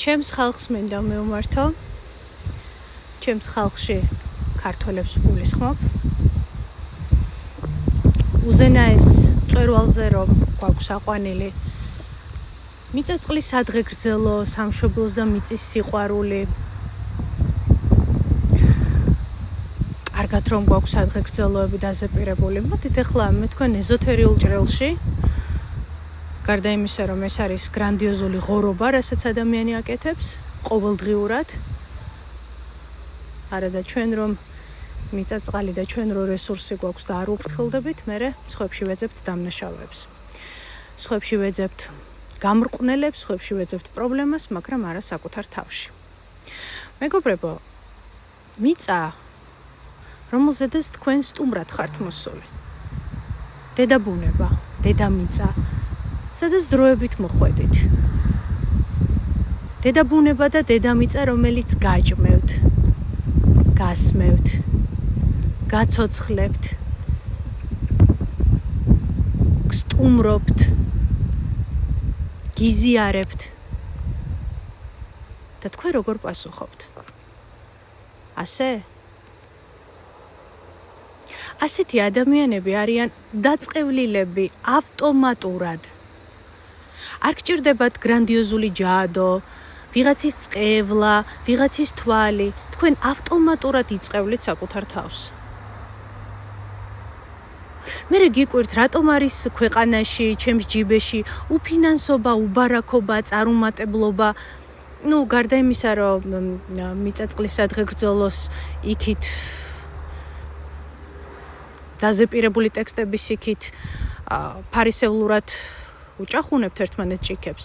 ჩემს ხალხს მინდა მევმართო. ჩემს ხალხში ქართველებს გულისხმობ. უზენაეს მწვერვალზე რომ გვაქვს აყვანილი მიწაწყლის სადღე გრძელო, სამშობლოს და მიწის სიყვარული. კარგად რომ გვაქვს სადღე გრძელოები დაზეპირებული. მოდით ახლა მე თქვენ ეზოთერიულ ჭრილში გარდა იმისა, რომ ეს არის გრანდიოზული ღორობა, რასაც ადამიანი აკეთებს ყოველდღიურად. არა და ჩვენ რომ მიწაწყალი და ჩვენ რო რესურსი გვაქვს და არ უფრთხილდებით, მერე სხვებში ვეძებთ დამნაშავეებს. სხვებში ვეძებთ გამრყვნელებს, სხვებში ვეძებთ პრობლემას, მაგრამ არა საკუთარ თავში. მეგობრებო, მიწა, რომელზედაც თქვენ სტუმრად ხართ მოსული. დედაბუნება, დედამიწა, სადაც დროებით მოხვედით. დედაბუნება და დედამიწა, რომელიც გაჭმევთ, გასმევთ, გაცოცხლებთ, გსტუმრობთ, გიზიარებთ და თქვენ როგორ პასუხობთ? ასეთი ადამიანები არიან დაწყევლილები ავტომატურად. არ გჭირდებათ გრანდიოზული ჯადო, ვიღაცის წყევლა, ვიღაცის თვალი, თქვენ ავტომატურად იწყევლით საკუთარ თავს. მერე გიკვირთ, რატომ არის ქვეყანაში, ჩემს ჯიბეში უფინანსობა, უბარაქობა, წარუმატებლობა. გარდა იმისა, რომ მიწაწყლის სადღე გრძელოს იქით დაზეპირებული ტექსტების იქით ფარისევლურად უჭახუნებთ ერთმანეთს ჭიქებს.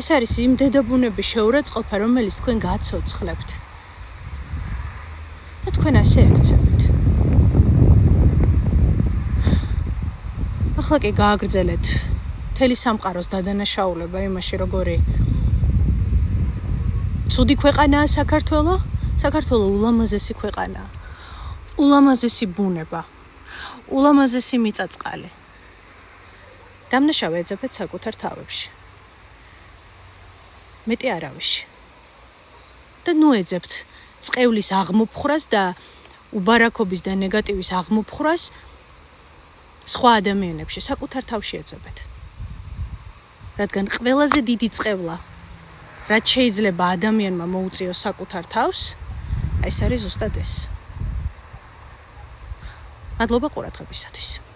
ეს არის იმ დედაბუნების შეურაცხყოფა, რომელიც თქვენ გაცოცხლებთ. და თქვენ ასე ეკცევით. ახლა კი გააგრძელეთ მთელი სამყაროს დადანაშაულება იმაში, როგორი ცუდი ქვეყანაა საქართველო. საქართველო ულამაზესი ქვეყანაა. ულამაზესი ბუნება. ულამაზესი მიწაწყალი. დამნაშავე ეძებეთ საკუთარ თავებში. მეტი არავიში. და ნუ ეძებთ წყევლის აღმოფხრას და უბარაქობის და ნეგატივის აღმოფხრას სხვა ადამიანებში, საკუთარ თავში ეძებეთ. რადგან ყველაზე დიდი წყევლა, რაც შეიძლება ადამიანმა მოუწიოს საკუთარ თავს, ეს არის ზუსტად ეს. მადლობა ყურადღებისათვის.